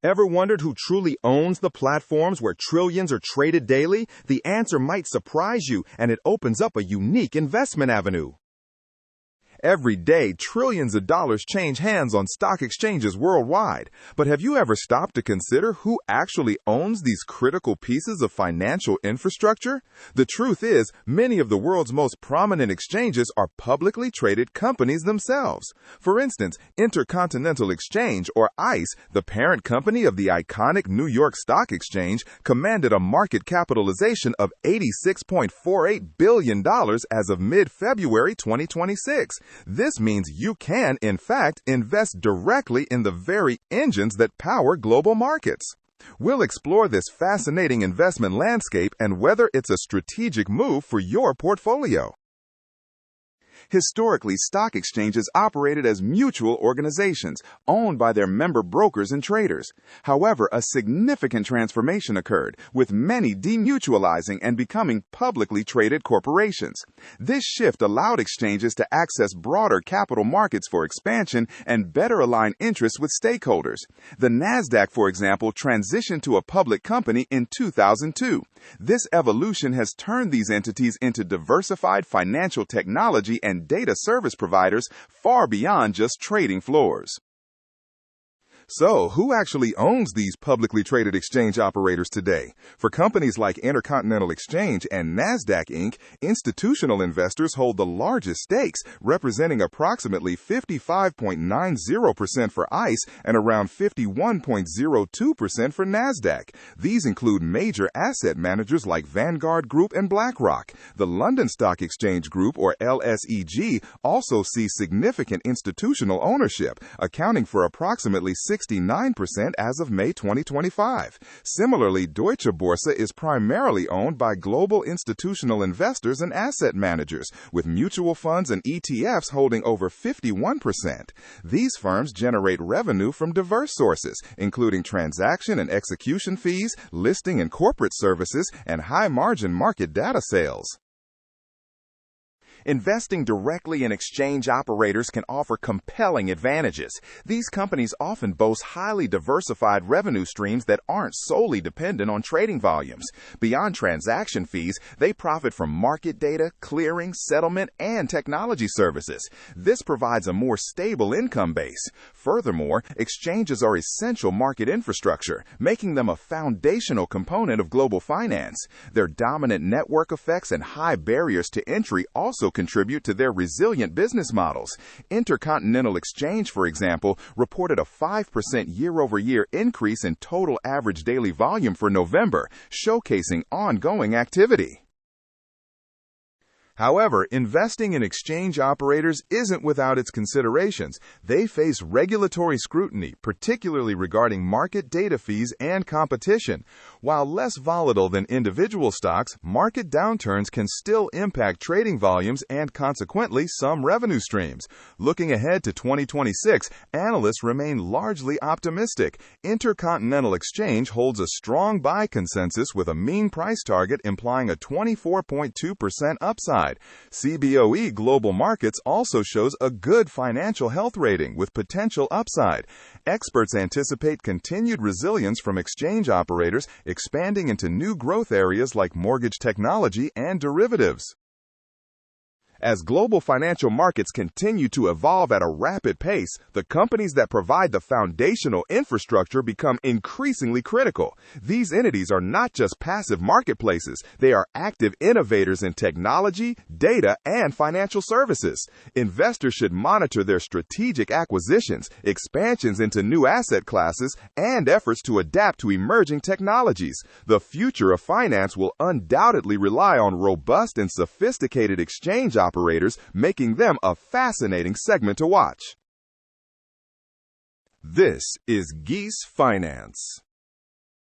Ever wondered who truly owns the platforms where trillions are traded daily? The answer might surprise you, and it opens up a unique investment avenue. Every day, trillions of dollars change hands on stock exchanges worldwide. But have you ever stopped to consider who actually owns these critical pieces of financial infrastructure? The truth is, many of the world's most prominent exchanges are publicly traded companies themselves. For instance, Intercontinental Exchange, or ICE, the parent company of the iconic New York Stock Exchange, commanded a market capitalization of $86.48 billion as of mid-February 2026. This means you can, in fact, invest directly in the very engines that power global markets. We'll explore this fascinating investment landscape and whether it's a strategic move for your portfolio. Historically, stock exchanges operated as mutual organizations, owned by their member brokers and traders. However, a significant transformation occurred, with many demutualizing and becoming publicly traded corporations. This shift allowed exchanges to access broader capital markets for expansion and better align interests with stakeholders. The Nasdaq, for example, transitioned to a public company in 2002. This evolution has turned these entities into diversified financial technology and data service providers far beyond just trading floors. So, who actually owns these publicly traded exchange operators today? For companies like Intercontinental Exchange and Nasdaq Inc., institutional investors hold the largest stakes, representing approximately 55.90% for ICE and around 51.02% for Nasdaq. These include major asset managers like Vanguard Group and BlackRock. The London Stock Exchange Group, or LSEG, also sees significant institutional ownership, accounting for approximately 69% as of May 2025. Similarly, Deutsche Börse is primarily owned by global institutional investors and asset managers, with mutual funds and ETFs holding over 51%. These firms generate revenue from diverse sources, including transaction and execution fees, listing and corporate services, and high-margin market data sales. Investing directly in exchange operators can offer compelling advantages. These companies often boast highly diversified revenue streams that aren't solely dependent on trading volumes. Beyond transaction fees, they profit from market data, clearing, settlement, and technology services. This provides a more stable income base. Furthermore, exchanges are essential market infrastructure, making them a foundational component of global finance. Their dominant network effects and high barriers to entry also contribute to their resilient business models. Intercontinental Exchange, for example, reported a 5% year-over-year increase in total average daily volume for November, showcasing ongoing activity. However, investing in exchange operators isn't without its considerations. They face regulatory scrutiny, particularly regarding market data fees and competition. While less volatile than individual stocks, market downturns can still impact trading volumes and consequently some revenue streams. Looking ahead to 2026, analysts remain largely optimistic. Intercontinental Exchange holds a strong buy consensus with a mean price target implying a 24.2% upside. CBOE Global Markets also shows a good financial health rating with potential upside. Experts anticipate continued resilience from exchange operators, expanding into new growth areas like mortgage technology and derivatives. As global financial markets continue to evolve at a rapid pace, the companies that provide the foundational infrastructure become increasingly critical. These entities are not just passive marketplaces, they are active innovators in technology, data, and financial services. Investors should monitor their strategic acquisitions, expansions into new asset classes, and efforts to adapt to emerging technologies. The future of finance will undoubtedly rely on robust and sophisticated exchange operators, making them a fascinating segment to watch. This is GeeseFinance.